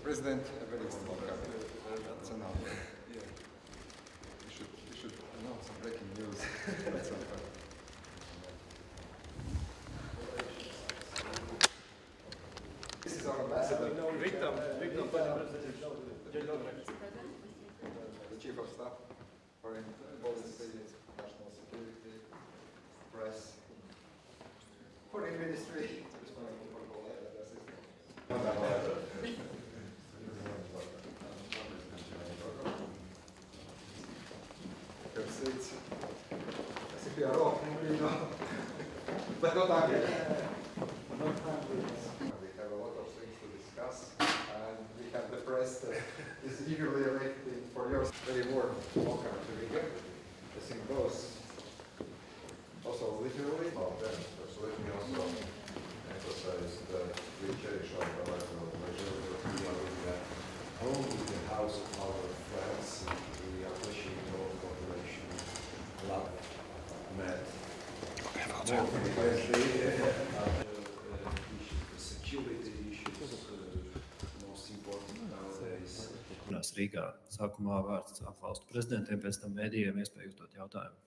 President, a very warm welcome. That's enough. Yeah. We should announce some breaking news. That's okay. This is our ambassador. The Chief of Staff, Foreign Policy, National Security, Press, Foreign Ministry. But not again. We have a lot of things to discuss, and we have the press that is eagerly waiting for your very warm welcome to be here. The same goes also literally. So let me also emphasize that we cherish our bilateral relationship with home, with the house of our friends. We appreciate all cooperation, love, met. More frequently, security issues, most important nowadays. Rīgā sākumā vārds valstu prezidentiem, pēc tam mēdījiem iespēju uzdot jautājumu.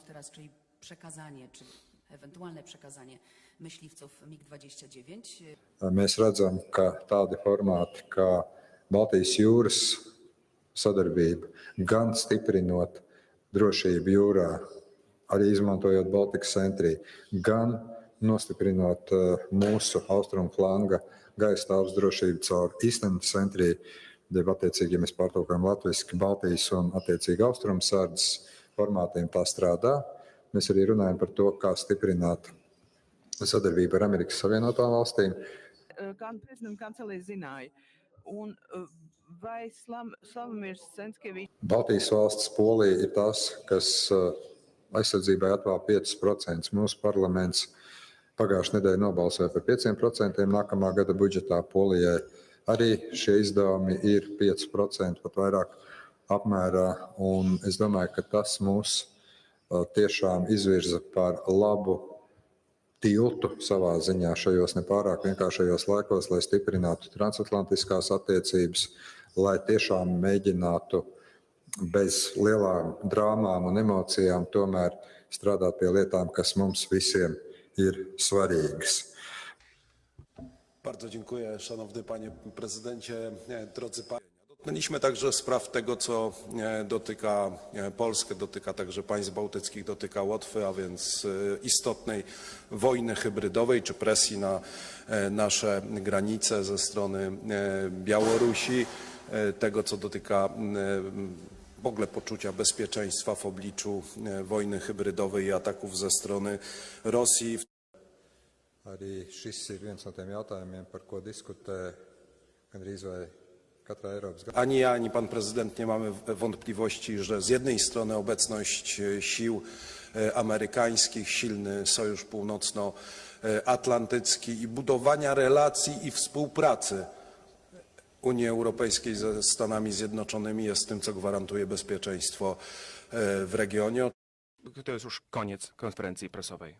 Teraz, czyli przekazanie, czy ewentualne przekazanie myśliwców MiG-29. Mēs redzam, ka tādi formāti kā Baltijas jūras sadarbība, gan stiprinot drošību jūrā, arī izmantojot Baltikas centrī, gan nostiprinot mūsu austrumu flanga gaisa telpas drošību caur īstenas centrī, jeb attiecīgi, ja mēs pārtulkojam latviski, Baltijas un attiecīgi austrumu sardzes formātiem tā strādā. Mēs arī runājam par to, kā stiprināt sadarbību ar Amerikas Savienotām valstīm. Gan prezidenta kancelē zināja. Un vai Slavomīrs Censkievičs? Baltijas valsts, Polija ir tās, kas aizsardzībai atvēl 5%. Mūsu parlaments pagājušajā nedēļā nobalsoja par 5%. Nākamā gada budžetā Polijai arī šie izdevumi ir 5%, pat vairāk apmērā. Un es domāju, ka tas mūs tiešām izvirza par labu tiltu savā ziņā šajos nepārāk vienkāršajos laikos, lai stiprinātu transatlantiskās attiecības, lai tiešām mēģinātu bez lielām drāmām un emocijām tomēr strādāt pie lietām, kas mums visiem ir svarīgas. Bardzo dziękuję, szanowny panie prezydencie, drodzy państwo. Dotknęliśmy także spraw tego, co dotyka Polskę, dotyka także państw bałtyckich, dotyka Łotwy, a więc istotnej wojny hybrydowej czy presji na nasze granice ze strony Białorusi, tego, co dotyka w ogóle poczucia bezpieczeństwa w obliczu wojny hybrydowej i ataków ze strony Rosji. Arī šis ir viens no tiem jautājumiem, par ko diskutē gandrīz vai katra Eiropas. Ani ja, ani pan prezydent nie mamy wątpliwości, że z jednej strony obecność sił amerykańskich, silny sojusz północnoatlantycki i budowania relacji i współpracy Unii Europejskiej ze Stanami Zjednoczonymi jest tym, co gwarantuje bezpieczeństwo w regionie. To jest już koniec konferencji prasowej.